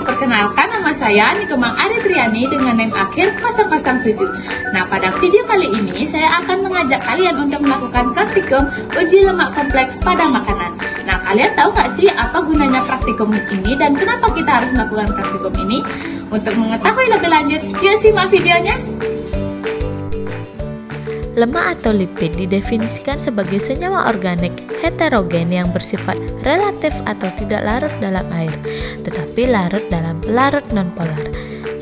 Perkenalkan, nama saya Nikemang Aritriani dengan NIM akhir 007. Nah, pada video kali ini saya akan mengajak kalian untuk melakukan praktikum uji lemak kompleks pada makanan. Nah, kalian tahu nggak sih apa gunanya praktikum ini dan kenapa kita harus melakukan praktikum ini? Untuk mengetahui lebih lanjut, yuk simak videonya. Lemak atau lipid didefinisikan sebagai senyawa organik heterogen yang bersifat relatif atau tidak larut dalam air, tetapi larut dalam pelarut nonpolar.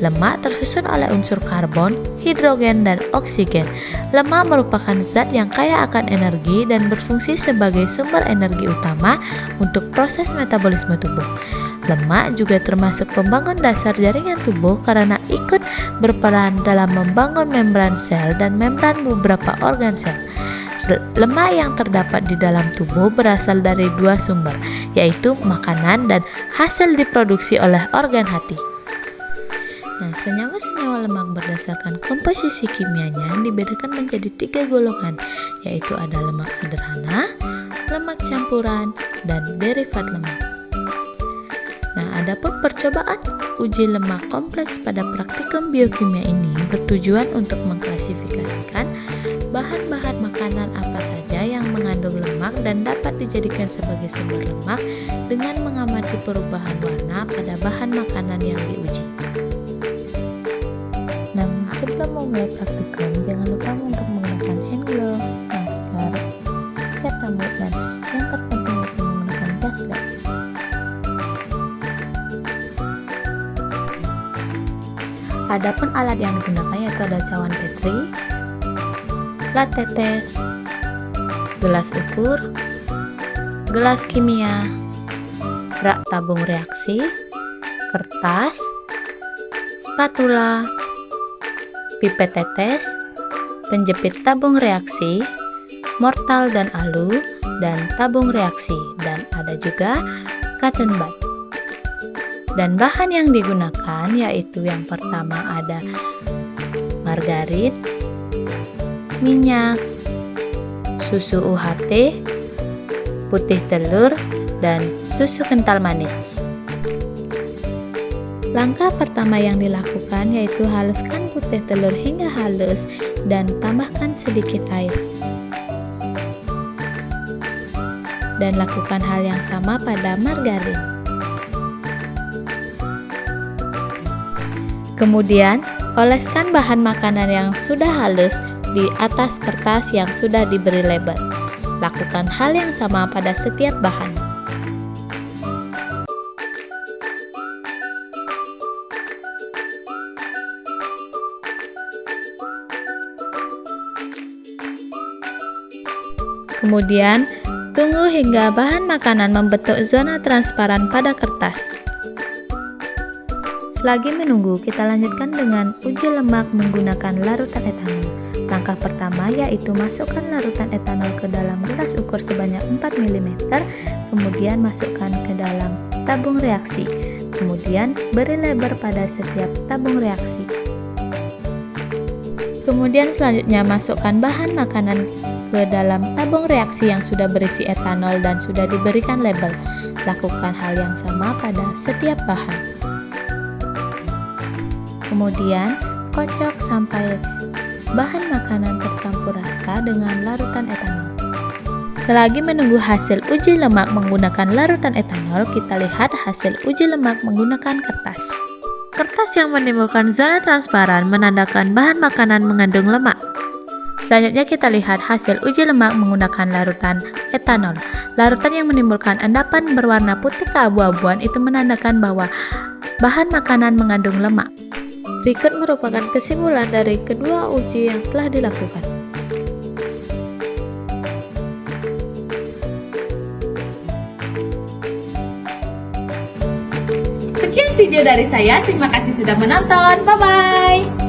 Lemak tersusun oleh unsur karbon, hidrogen, dan oksigen. Lemak merupakan zat yang kaya akan energi dan berfungsi sebagai sumber energi utama untuk proses metabolisme tubuh. Lemak juga termasuk pembangun dasar jaringan tubuh karena ikut berperan dalam membangun membran sel dan membran beberapa organ sel. Lemak yang terdapat di dalam tubuh berasal dari dua sumber, yaitu makanan dan hasil diproduksi oleh organ hati. Nah, senyawa-senyawa lemak berdasarkan komposisi kimianya dibedakan menjadi 3 golongan, yaitu ada lemak sederhana, lemak campuran, dan derivat lemak. Nah, adapun percobaan uji lemak kompleks pada praktikum biokimia ini bertujuan untuk mengklasifikasikan bahan-bahan makanan apa saja yang mengandung lemak dan dapat dijadikan sebagai sumber lemak dengan mengamati perubahan warna pada bahan makanan yang diuji. Nah, sebelum memulai praktikum, jangan lupa untuk menggunakan hand glove, masker, cat rambut, dan yang terpenting itu menggunakan jas lab. Adapun alat yang digunakan yaitu ada cawan petri, plat tetes, gelas ukur, gelas kimia, rak tabung reaksi, kertas, spatula, pipet tetes, penjepit tabung reaksi, mortal dan alu, dan tabung reaksi, dan ada juga cotton bud. Dan bahan yang digunakan yaitu yang pertama ada margarin, minyak, susu UHT, putih telur, dan susu kental manis. Langkah pertama yang dilakukan yaitu haluskan putih telur hingga halus dan tambahkan sedikit air. Dan lakukan hal yang sama pada margarin. Kemudian, oleskan bahan makanan yang sudah halus di atas kertas yang sudah diberi label. Lakukan hal yang sama pada setiap bahan. Kemudian, tunggu hingga bahan makanan membentuk zona transparan pada kertas. Selagi menunggu, kita lanjutkan dengan uji lemak menggunakan larutan etanol. Langkah pertama yaitu masukkan larutan etanol ke dalam gelas ukur sebanyak 4 mm, kemudian masukkan ke dalam tabung reaksi. Kemudian beri lebar pada setiap tabung reaksi. Kemudian selanjutnya masukkan bahan makanan ke dalam tabung reaksi yang sudah berisi etanol dan sudah diberikan label. Lakukan hal yang sama pada setiap bahan. Kemudian, kocok sampai bahan makanan tercampur rata dengan larutan etanol. Selagi menunggu hasil uji lemak menggunakan larutan etanol, kita lihat hasil uji lemak menggunakan kertas. Kertas yang menimbulkan zona transparan menandakan bahan makanan mengandung lemak. Selanjutnya kita lihat hasil uji lemak menggunakan larutan etanol. Larutan yang menimbulkan endapan berwarna putih keabu-abuan itu menandakan bahwa bahan makanan mengandung lemak. Berikut merupakan kesimpulan dari kedua uji yang telah dilakukan. Sekian video dari saya, terima kasih sudah menonton, bye-bye!